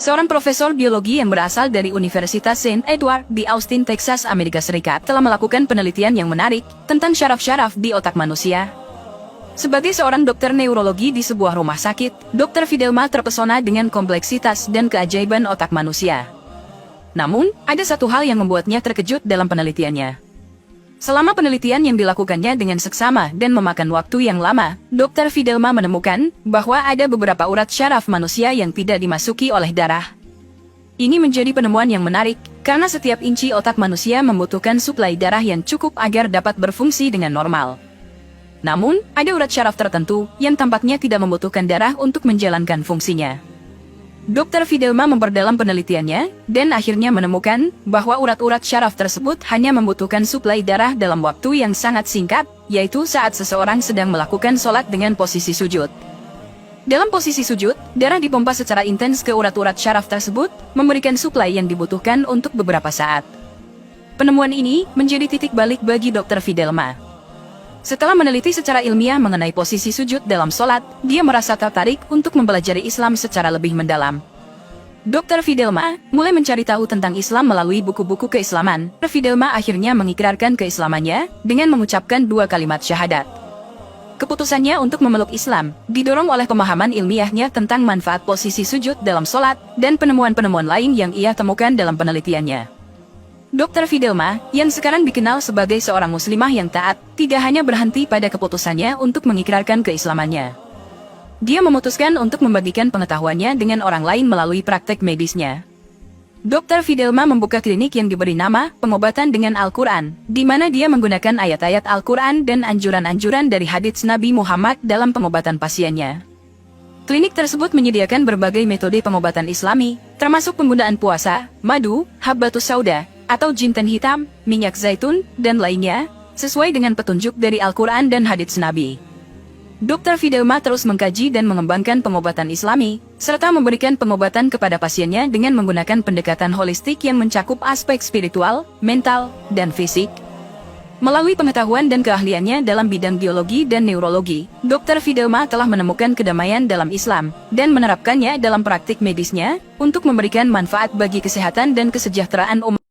Seorang profesor biologi yang berasal dari Universitas St. Edward di Austin, Texas, Amerika Serikat telah melakukan penelitian yang menarik tentang syaraf-syaraf di otak manusia. Sebagai seorang dokter neurologi di sebuah rumah sakit, Dr. Fidelma terpesona dengan kompleksitas dan keajaiban otak manusia. Namun, ada satu hal yang membuatnya terkejut dalam penelitiannya. Selama penelitian yang dilakukannya dengan seksama dan memakan waktu yang lama, Dr. Fidelma menemukan bahwa ada beberapa urat syaraf manusia yang tidak dimasuki oleh darah. Ini menjadi penemuan yang menarik, karena setiap inci otak manusia membutuhkan suplai darah yang cukup agar dapat berfungsi dengan normal. Namun, ada urat syaraf tertentu yang tampaknya tidak membutuhkan darah untuk menjalankan fungsinya. Dr. Fidelma memperdalam penelitiannya, dan akhirnya menemukan bahwa urat-urat syaraf tersebut hanya membutuhkan suplai darah dalam waktu yang sangat singkat, yaitu saat seseorang sedang melakukan sholat dengan posisi sujud. Dalam posisi sujud, darah dipompa secara intens ke urat-urat syaraf tersebut, memberikan suplai yang dibutuhkan untuk beberapa saat. Penemuan ini menjadi titik balik bagi Dr. Fidelma. Setelah meneliti secara ilmiah mengenai posisi sujud dalam sholat, dia merasa tertarik untuk mempelajari Islam secara lebih mendalam. Dr. Fidelma mulai mencari tahu tentang Islam melalui buku-buku keislaman. Dr. Fidelma akhirnya mengikrarkan keislamannya dengan mengucapkan 2 kalimat syahadat. Keputusannya untuk memeluk Islam didorong oleh pemahaman ilmiahnya tentang manfaat posisi sujud dalam sholat dan penemuan-penemuan lain yang ia temukan dalam penelitiannya. Dr. Fidelma, yang sekarang dikenal sebagai seorang muslimah yang taat, tidak hanya berhenti pada keputusannya untuk mengikrarkan keislamannya. Dia memutuskan untuk membagikan pengetahuannya dengan orang lain melalui praktek medisnya. Dr. Fidelma membuka klinik yang diberi nama Pengobatan dengan Al-Quran, di mana dia menggunakan ayat-ayat Al-Quran dan anjuran-anjuran dari hadits Nabi Muhammad dalam pengobatan pasiennya. Klinik tersebut menyediakan berbagai metode pengobatan Islami, termasuk penggunaan puasa, madu, habbatus sauda, atau jinten hitam, minyak zaitun, dan lainnya, sesuai dengan petunjuk dari Al-Quran dan hadits Nabi. Dr. Fidelma terus mengkaji dan mengembangkan pengobatan Islami, serta memberikan pengobatan kepada pasiennya dengan menggunakan pendekatan holistik yang mencakup aspek spiritual, mental, dan fisik. Melalui pengetahuan dan keahliannya dalam bidang biologi dan neurologi, Dr. Fidelma telah menemukan kedamaian dalam Islam, dan menerapkannya dalam praktik medisnya, untuk memberikan manfaat bagi kesehatan dan kesejahteraan umat.